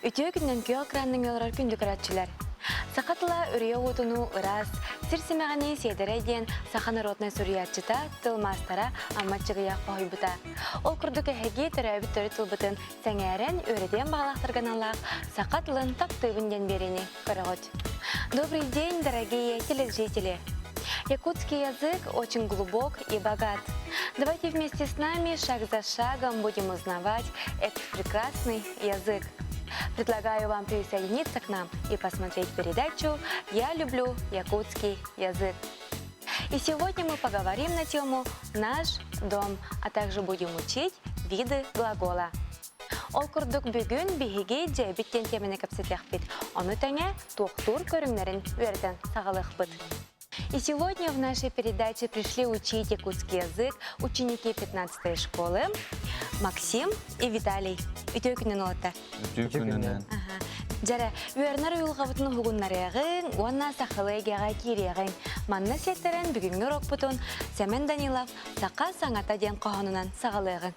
Ütüye günden köy akranның yolrar kündük öğretçiler. Сақатыла үрия отыну ырас, сирсимағаны седерейден сақаны ротной сурьятчыта тылмастара амматчығыя қойбыта. Ол күрдік әхеге түрәбіт түрі тылбытын сәңәрен өреден бағалақтырған алақ сақатылын таптыбынден берені көрігіт. Добрый день, дорогие телезрители! Якутский язык очень глубок и богат. Давайте вместе с нами шаг за шагом будем узнавать этот прекрасный язык. Предлагаю вам присоединиться к нам и посмотреть передачу «Я люблю якутский язык». И сегодня мы поговорим на тему «Наш дом», а также будем учить виды глагола. Ол күрдік бүгін бігеге жәбіттен темені көпсетек бит. Оны тәне тоқтур көріңлерін өрден сағалық бит. И сегодня в нашей передаче пришли учить якутский язык ученики 15-й школы Максим и Виталий. Үтө күнен олатта. Үтө күнен. Жара, үйернар уйылғабытын хугуннарығын, уанна сақылығыға кирегін. Манна сеттерін бүгінгі рок бұтын Сәмен Данилов сақа саңата ден қоғанынан сағылығын.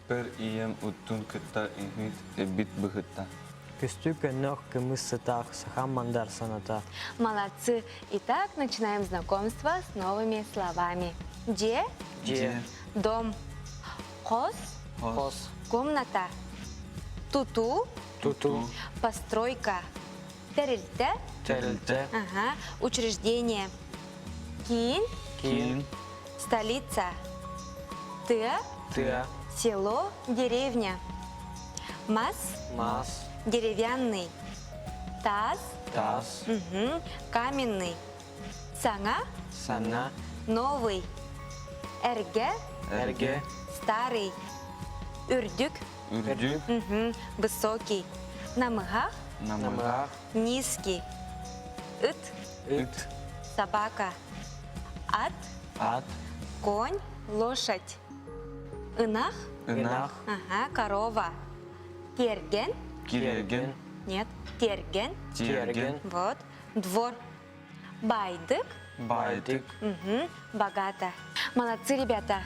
Бір ием ұттын күтта үйгіт бит бұғытта. Кысту көннөх кымыс сытақ сахам мандар саната. Молодцы! Итак, начинаем знакомство с новыми словами. Де? Де. Дом. Қос. Қос. Комната. Туту. Туту. Постройка. Терилте. Терилте. Учреждение. Кин. Кин. Столица. Ты. Ты. Село. Деревня. Мас. Мас. Деревянный. Таз. Таз. Каменный. Саңа. Сана. Новый. Эрге. Эрге. Старый. Үрдүк. Үрдүк. Высокий. Намыгах. Намыгах. Низкий. Ит. Ит. Собака. Ат. Ат. Конь. Лошадь. Инах. Инах. Корова. Терген. Киреген. Нет. Терген. Терген. Вот. Двор. Байдык. Байдык. Богато. Молодцы, ребята.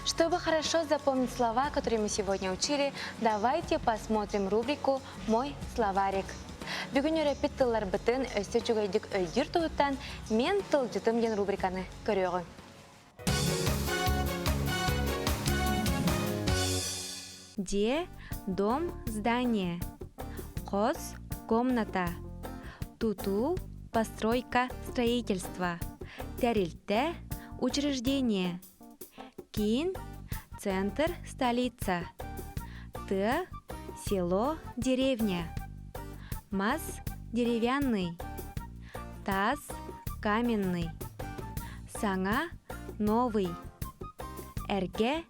Чтобы хорошо запомнить слова, которые мы сегодня учили, давайте посмотрим рубрику «Мой словарик». Бүгін өрепет тыллар бітін өсті жүгейдік өйдір тұғыттан мен тыл жұтым ден рубриканы көріғын. Де, дом, здание. Қос, комната. Туту, постройка, строительство. Терилте, учреждение. Кин, центр, столица. Ты, село, деревня. Мас, деревянный. Таз, каменный. Саңа, новый. Эрге,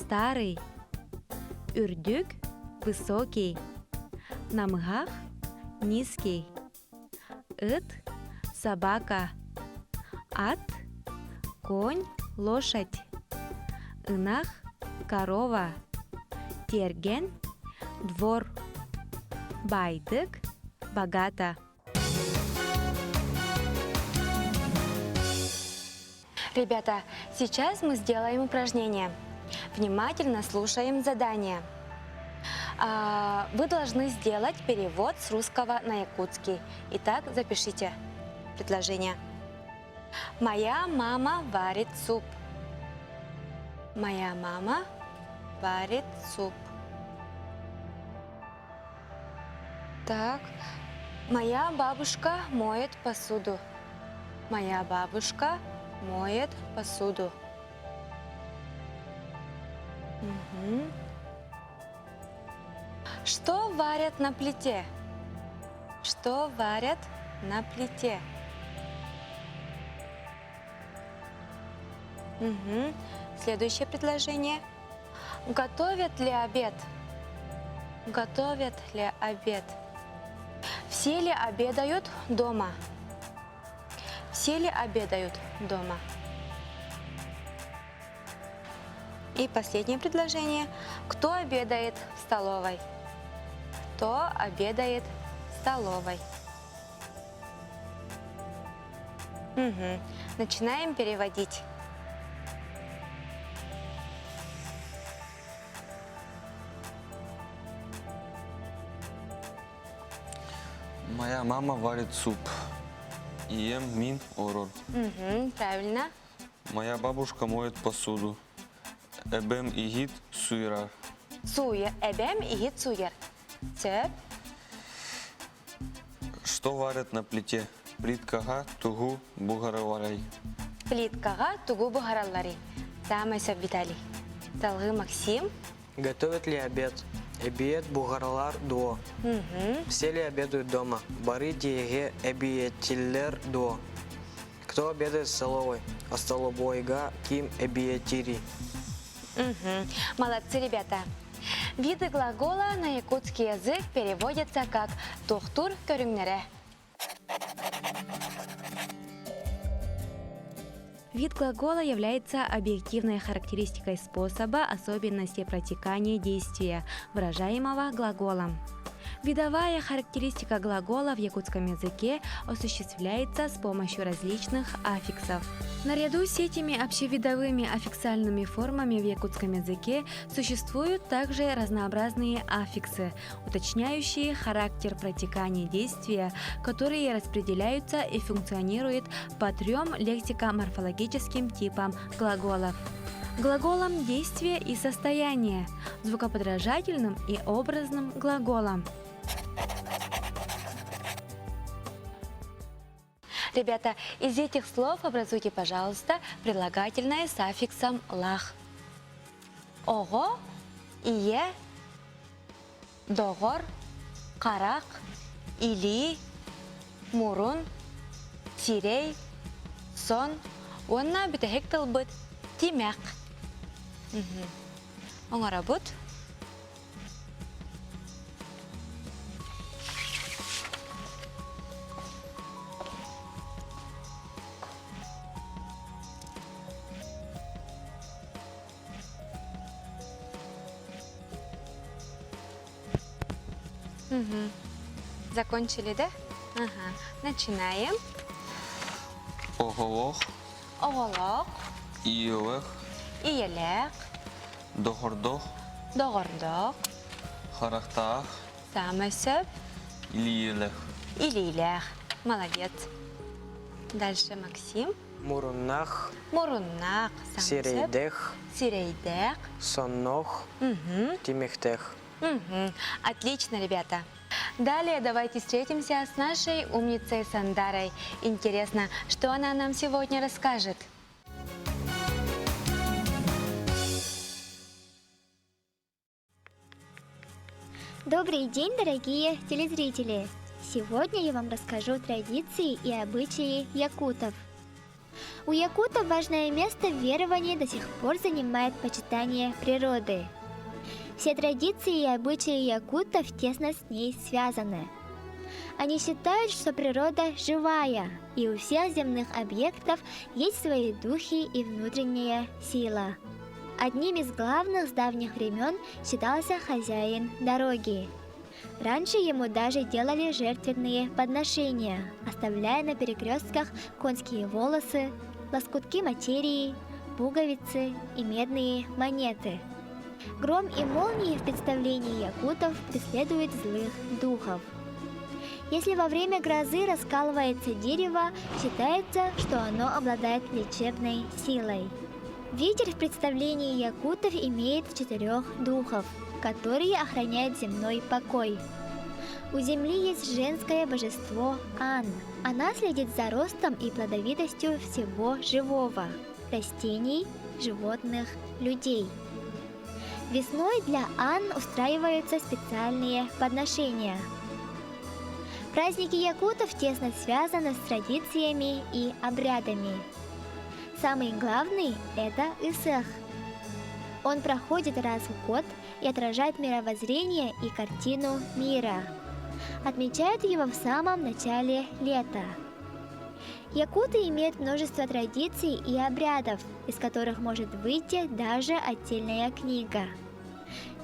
старый. Үрдүк, высокий. Намыгах, низкий. Ит, собака. Ат, конь, лошадь. Инах, корова. Терген, двор. Байдык, богато. Ребята, сейчас мы сделаем упражнение. Внимательно слушаем задание. Вы должны сделать перевод с русского на якутский. Итак, запишите предложение. Моя мама варит суп. Моя мама варит суп. Так. Моя бабушка моет посуду. Моя бабушка моет посуду. Что варят на плите? Что варят на плите? Следующее предложение. Готовят ли обед? Готовят ли обед? Все ли обедают дома? Все ли обедают дома? И последнее предложение. Кто обедает в столовой? Кто обедает в столовой? Начинаем переводить. Моя мама варит суп. И ем мин орор. Угу, правильно. Моя бабушка моет посуду. Эбем игит суйрар. Суйер, эбем и гит суйер. Сөп. Что варят на плите? Плиткага тугу бугараварай. Плиткага тугу бухараллари. Самый сөп Виталий. Талгы Максим. Готовят ли обед? Обед бугарлар дуо. Угу. Все ли обедают дома? Бары диеге эбиетиллер дуо. Кто обедает в столовой? Остолобойга ким эбиетири. Угу. Молодцы, ребята. Виды глагола на якутский язык переводятся как «тухтур көрүңнөрө». Вид глагола является объективной характеристикой способа, особенностей протекания действия, выражаемого глаголом. Видовая характеристика глагола в якутском языке осуществляется с помощью различных аффиксов. Наряду с этими общевидовыми аффиксальными формами в якутском языке существуют также разнообразные аффиксы, уточняющие характер протекания действия, которые распределяются и функционируют по 3 лексико-морфологическим типам глаголов. Глаголом действия и состояния, звукоподражательным и образным глаголом. Ребята, из этих слов образуйте, пожалуйста, прилагательное с аффиксом «лах». Ого, ие, догор, карак, или, мурун, тирей, сон, онна бітәхек тылбыт, тимәк. Оңара бұд. Закончили, да? Ага. Начинаем. Оголох, Оголок, иелех, иелек, дохордох, догордок, харахтаах, самосөп, илиелех. илилех. Молодец. Дальше Максим. Муруннах, Муруннак, самосөп, сирейдех, сирейдек. соннох, Угу. тимехтех. Угу. Отлично, ребята. Далее давайте встретимся с нашей умницей Сандарой. Интересно, что она нам сегодня расскажет? Добрый день, дорогие телезрители! Сегодня я вам расскажу традиции и обычаи якутов. У якутов важное место в веровании до сих пор занимает почитание природы. Все традиции и обычаи якутов тесно с ней связаны. Они считают, что природа живая, и у всех земных объектов есть свои духи и внутренняя сила. Одним из главных с давних времен считался хозяин дороги. Раньше ему даже делали жертвенные подношения, оставляя на перекрестках конские волосы, лоскутки материи, пуговицы и медные монеты. Гром и молнии в представлении якутов преследуют злых духов. Если во время грозы раскалывается дерево, считается, что оно обладает лечебной силой. Ветер в представлении якутов имеет 4 духов, которые охраняют земной покой. У земли есть женское божество Ан. Она следит за ростом и плодовитостью всего живого – растений, животных, людей. Весной для Ан устраиваются специальные подношения. Праздники якутов тесно связаны с традициями и обрядами. Самый главный – это Исэх. Он проходит раз в год и отражает мировоззрение и картину мира. Отмечают его в самом начале лета. Якуты имеют множество традиций и обрядов, из которых может выйти даже отдельная книга.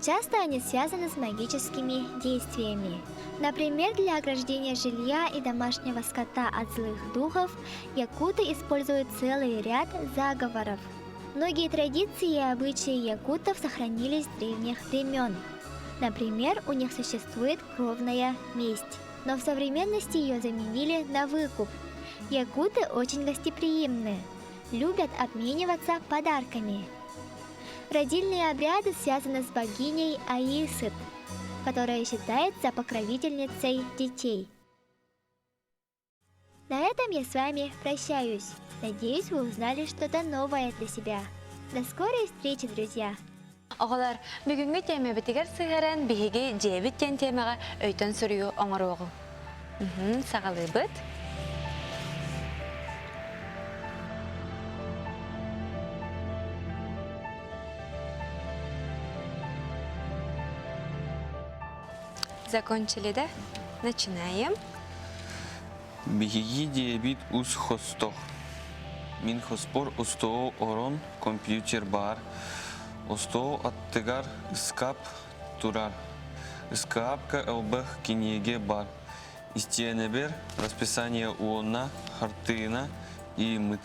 Часто они связаны с магическими действиями. Например, для ограждения жилья и домашнего скота от злых духов якуты используют целый ряд заговоров. Многие традиции и обычаи якутов сохранились с древних времен. Например, у них существует кровная месть. но в современности ее заменили на выкуп. Якуты очень гостеприимны, любят обмениваться подарками. Родильные обряды связаны с богиней Аисыт, которая считается покровительницей детей. На этом я с вами прощаюсь. Надеюсь, вы узнали что-то новое для себя. До скорой встречи, друзья! Оғалар, бүгінгі тема бітігер сығырын бігі жебіттен темаға өйтін сүріу оңыр оғыл. Сағалы бұд. Закончили, да? Начинаем. Биһиги диэбит ус хостох. Мин хоспор устоо орон компьютер бар. Устоо аттыгар скап турар. Скапка элбэх кинеге бар. Истиэнебер расписание уонна, хартыына и мыт.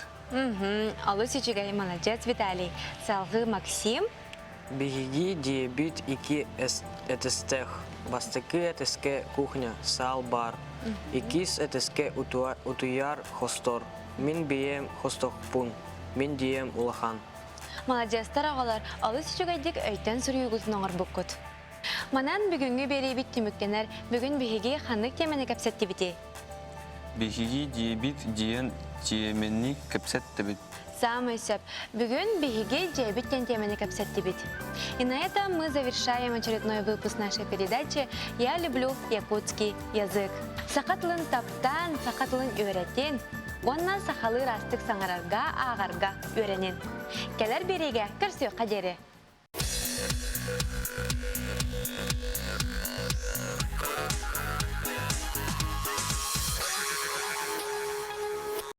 Алло, сичигай, молодец, Виталий. Салгы Максим. Биһиги диэбит ики этестех. Бастыки этеске кухня, сал бар. Икис этеске утуяр хостор. Мин бием хостохпун. Мин дием улахан. Молодец, тарағалар. Алло, сичигайдик өйтен сүріу күзін оңыр бұққыт. Манан бүгінгі бері бітті мүктенер, бүгін бігі қанық темені кәпсетті біте. Биһиги диэбит диэн теменни кэпсетте бит. Самый сөп. Бүгін бігі жебіттен темені кәпсетті бит. И на этом мы завершаем очередной выпуск нашей передачи «Я люблю якутский язык». Сақатылын таптан, сақатылын үйреттен, оннан сақалы растық саңарарға, ағарға үйренен. Келер береге кірсі қадері.